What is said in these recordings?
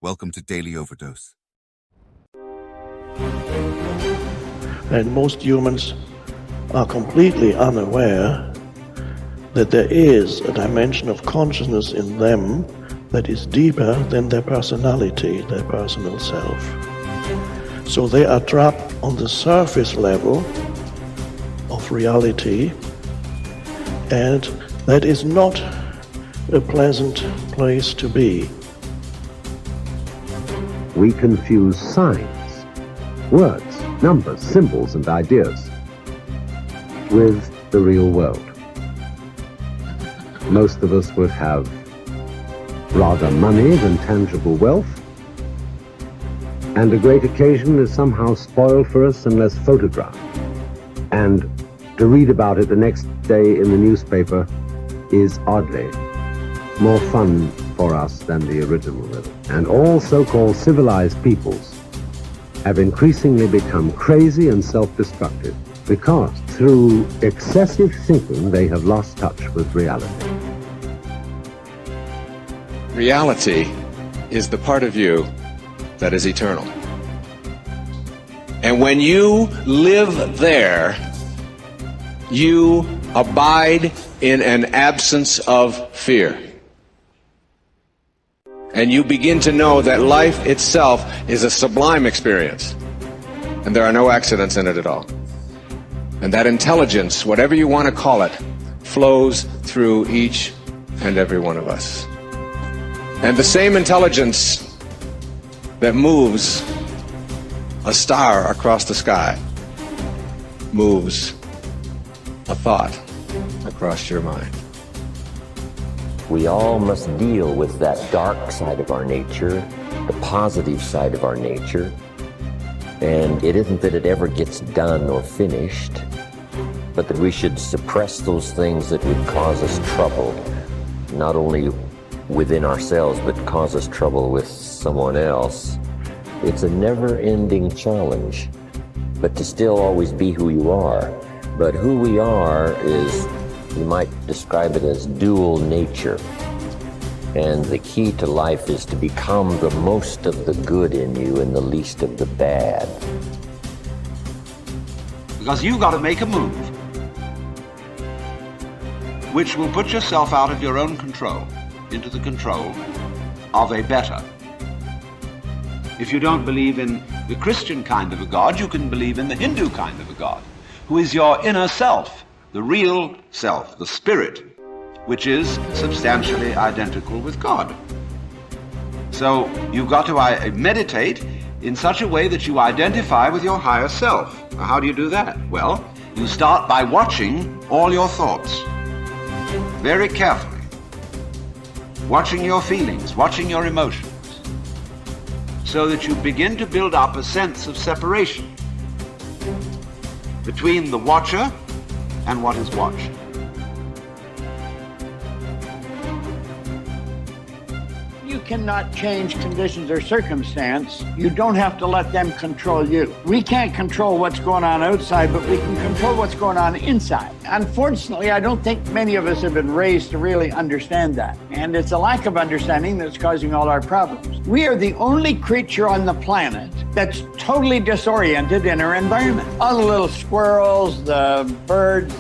Welcome to Daily Overdose. And most humans are completely unaware that there is a dimension of consciousness in them that is deeper than their personality, their personal self. So they are trapped on the surface level of reality, and that is not a pleasant place to be. We confuse signs, words, numbers, symbols, and ideas with the real world. Most of us would have rather money than tangible wealth, and a great occasion is somehow spoiled for us unless photographed. And to read about it the next day in the newspaper is oddly more fun for us than the original rhythm. And all so-called civilized peoples have increasingly become crazy and self-destructive because through excessive thinking they have lost touch with reality. Reality is the part of you that is eternal. And when you live there, you abide in an absence of fear. And you begin to know that life itself is a sublime experience. And there are no accidents in it at all. And that intelligence, whatever you want to call it, flows through each and every one of us. And the same intelligence that moves a star across the sky moves a thought across your mind. We all must deal with that dark side of our nature, the positive side of our nature. And it isn't that it ever gets done or finished, but that we should suppress those things that would cause us trouble, not only within ourselves, but cause us trouble with someone else. It's a never-ending challenge, but to still always be who you are. But who we are is, you might describe it as dual nature. And the key to life is to become the most of the good in you and the least of the bad. Because you've got to make a move which will put yourself out of your own control into the control of a better. If you don't believe in the Christian kind of a God, you can believe in the Hindu kind of a God, who is your inner self, the real self, the spirit, which is substantially identical with God. So you've got to meditate in such a way that you identify with your higher self. Now, how do you do that? Well, you start by watching all your thoughts very carefully, watching your feelings, watching your emotions, so that you begin to build up a sense of separation between the watcher and what is watched. You cannot change conditions or circumstance. You don't have to let them control you. We can't control what's going on outside, but we can control what's going on inside. Unfortunately, I don't think many of us have been raised to really understand that. And it's a lack of understanding that's causing all our problems. We are the only creature on the planet that's totally disoriented in our environment. All the little squirrels, the birds,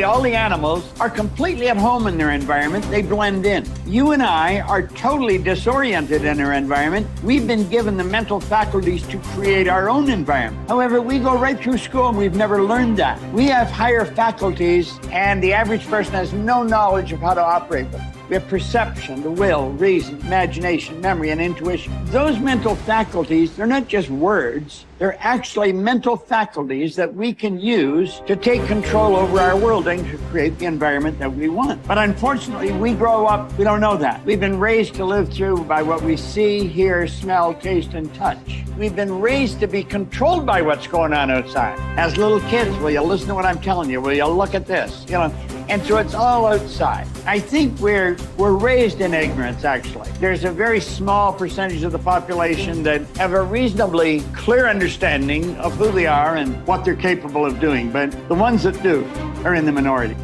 all the animals are completely at home in their environment. They blend in. You and I are totally disoriented in our environment. We've been given the mental faculties to create our own environment. However, we go right through school and we've never learned that. We have higher faculties, and the average person has no knowledge of how to operate with them. We have perception, the will, reason, imagination, memory, and intuition. Those mental faculties, they're not just words. They're actually mental faculties that we can use to take control over our world and to create the environment that we want. But unfortunately, we grow up, we don't know that. We've been raised to live through by what we see, hear, smell, taste, and touch. We've been raised to be controlled by what's going on outside. As little kids, will you listen to what I'm telling you? Will you look at this? You know, and so it's all outside. I think we're raised in ignorance, actually. There's a very small percentage of the population that have a reasonably clear understanding of who they are and what they're capable of doing, but the ones that do are in the minority.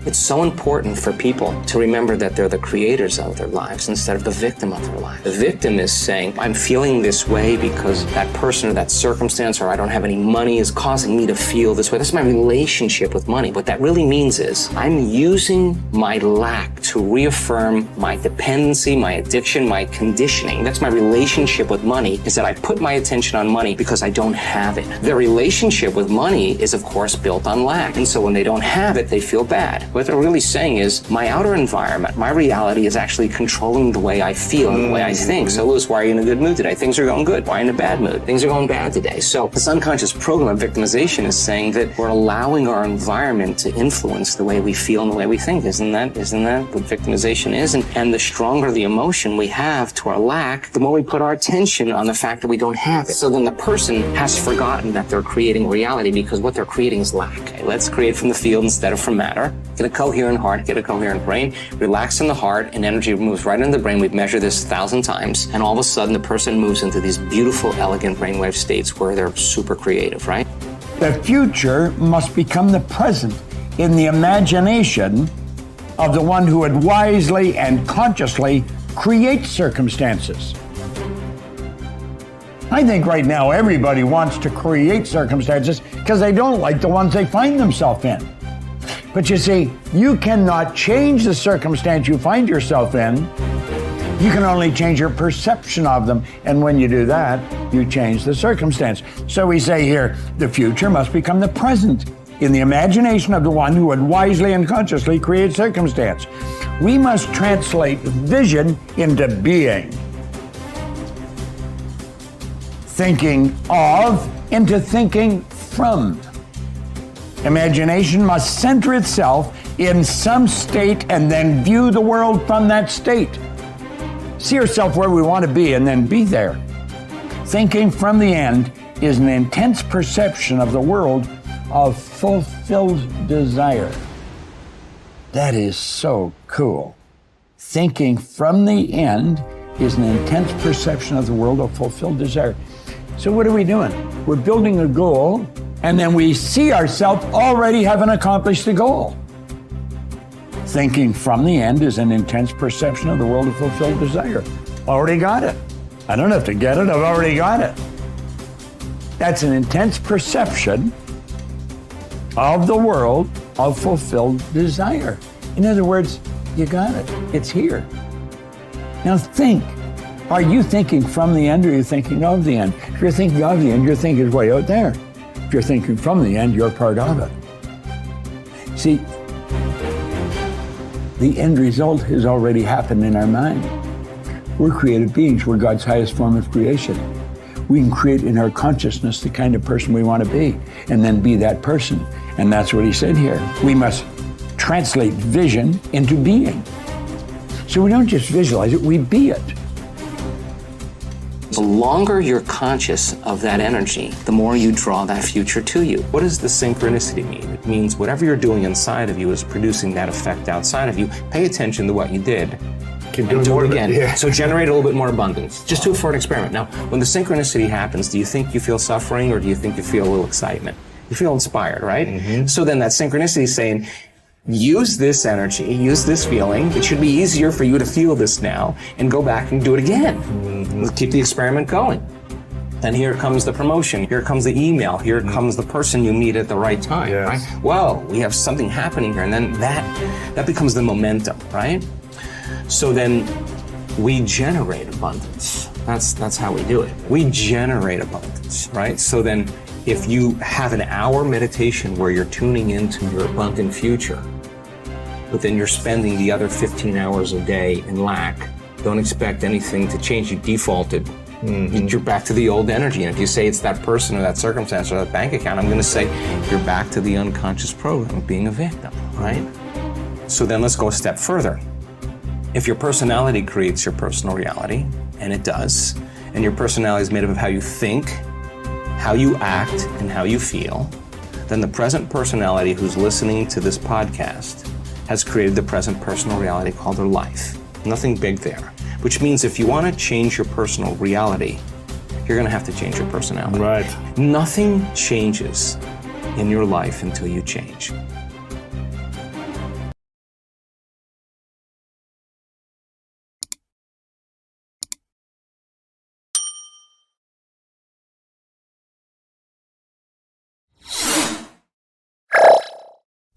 It's so important for people to remember that they're the creators of their lives instead of the victim of their lives. The victim is saying, I'm feeling this way because that person or that circumstance or I don't have any money is causing me to feel this way. That's my relationship with money. What that really means is I'm using my lack to reaffirm my dependency, my addiction, my conditioning. That's my relationship with money, is that I put my attention on money because I don't have it. Their relationship with money is, of course, built on lack. And so when they don't have it, they feel bad. What they're really saying is my outer environment, my reality is actually controlling the way I feel and the way I think. So Louis, why are you in a good mood today? Things are going good. Why are you in a bad mood? Things are going bad today. So this unconscious program of victimization is saying that we're allowing our environment to influence the way we feel and the way we think. Isn't that what victimization is? And the stronger the emotion we have to our lack, the more we put our attention on the fact that we don't have it. So then the person has forgotten that they're creating reality because what they're creating is lack. Okay, let's create from the field instead of from matter. Get a coherent heart, get a coherent brain, relax in the heart, and energy moves right into the brain. We've measured this 1,000 times, and all of a sudden the person moves into these beautiful, elegant brainwave states where they're super creative, right? The future must become the present in the imagination of the one who would wisely and consciously create circumstances. I think right now everybody wants to create circumstances because they don't like the ones they find themselves in. But you see, you cannot change the circumstance you find yourself in. You can only change your perception of them. And when you do that, you change the circumstance. So we say here, the future must become the present in the imagination of the one who would wisely and consciously create circumstance. We must translate vision into being. Thinking of into thinking from. Imagination must center itself in some state and then view the world from that state. See yourself where we want to be and then be there. Thinking from the end is an intense perception of the world of fulfilled desire. That is so cool. Thinking from the end is an intense perception of the world of fulfilled desire. So what are we doing? We're building a goal, and then we see ourselves already having accomplished the goal. Thinking from the end is an intense perception of the world of fulfilled desire. Already got it. I don't have to get it, I've already got it. That's an intense perception of the world of fulfilled desire. In other words, you got it. It's here. Now think. Are you thinking from the end or are you thinking of the end? If you're thinking of the end, your thinking is way out there. If you're thinking from the end, you're part of it. See, the end result has already happened in our mind. We're creative beings. We're God's highest form of creation. We can create in our consciousness the kind of person we want to be and then be that person. And that's what he said here. We must translate vision into being. So we don't just visualize it, we be it. The longer you're conscious of that energy, the more you draw that future to you. What does the synchronicity mean? It means whatever you're doing inside of you is producing that effect outside of you. Pay attention to what you did. Keep doing do more it again. Yeah. So generate a little bit more abundance. Just do it for an experiment. Now, when the synchronicity happens, do you think you feel suffering or do you think you feel a little excitement? You feel inspired, right? Mm-hmm. So then that synchronicity is saying, use this energy, use this feeling. It should be easier for you to feel this now and go back and do it again. Mm-hmm. Keep the experiment going. Then here comes the promotion, here comes the email, here comes the person you meet at the right time, yes. Right? Well, we have something happening here, and then that becomes the momentum, right? So then we generate abundance. That's how we do it. We generate abundance, right? So then if you have an hour meditation where you're tuning into your abundant future, but then you're spending the other 15 hours a day in lack, don't expect anything to change. You defaulted. Mm-hmm. You're back to the old energy. And if you say it's that person or that circumstance or that bank account, I'm going to say you're back to the unconscious program of being a victim, right? So then let's go a step further. If your personality creates your personal reality, and it does, and your personality is made up of how you think, how you act, and how you feel, then the present personality who's listening to this podcast has created the present personal reality called their life. Nothing big there. Which means if you want to change your personal reality, you're going to have to change your personality. Right. Nothing changes in your life until you change.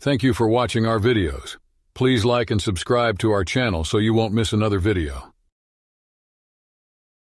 Thank you for watching our videos. Please like and subscribe to our channel so you won't miss another video.